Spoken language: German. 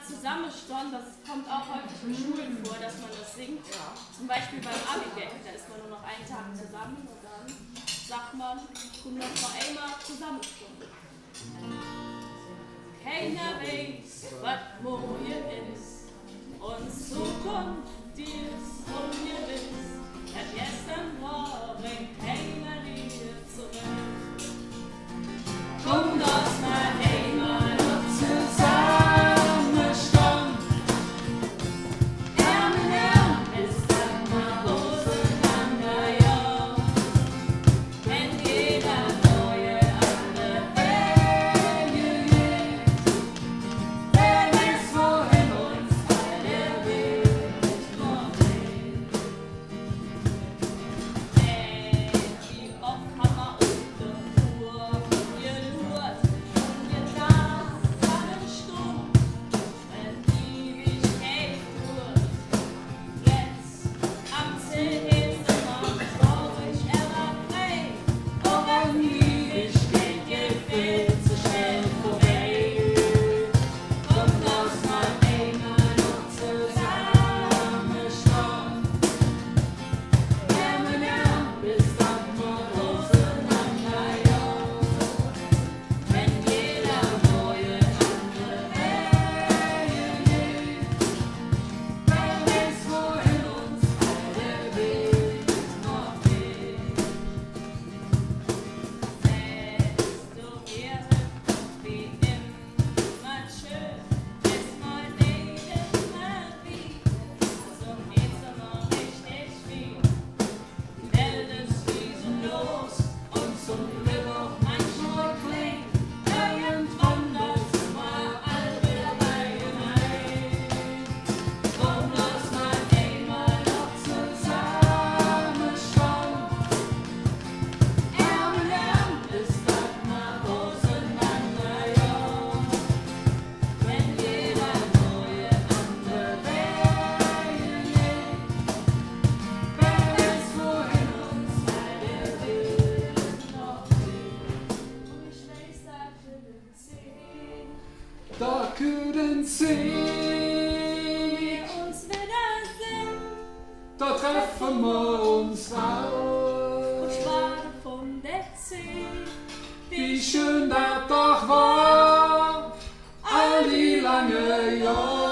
zusammenstehen, das kommt auch häufig in Schulen vor, dass man das singt. Ja. Zum Beispiel beim Abi-Gag, da ist man nur noch einen Tag zusammen und dann sagt man, kommt noch mal einmal zusammenstehen. Keiner weiß, was morgen ist, und Zukunft, die ist ungewiss. Das gestern war, bringt keiner Liebe zurück. Komm, lass mal einmal noch zusammenstehen. Ärmel ist dann mal auseinander, ja. Wenn jeder neue andere Wege geht, wer weiß, wohin uns all der Weg noch geht. Wie oft haben wir auf der Uhr gehört und gedacht, einen Sturm, wenn die Ewigkeit wird. Jetzt am Ziel ist immer traurig, frei, aber die Ewigkeit geht viel zu schnell vorbei. Komm, lass mal einmal noch zusammenstehen. Bis dann mal auseinander, ja. Wenn jeder neue andere Wege geht, wer weiß, wohin uns all der Weg noch geht. Desto eher wie immer schön, ist mal jedes Mal wieder, zum nächsten Mal richtig viel. Die Welt ist riesenlos und zum Glück auch manchmal klein. Irgendwann das mal all wieder hinein. Komm, lass mal einmal noch zusammenstehen. Ärmel ist das mal auseinander, ja. Wenn jeder neue andere Wege geht, wer weiß, wohin uns all der Weg noch geht. Und ich weiß, Da können sie, wir uns wiedersehen da treffen wir uns und auch. sparen von der See. Wie schön das doch war, all die lange Jahre.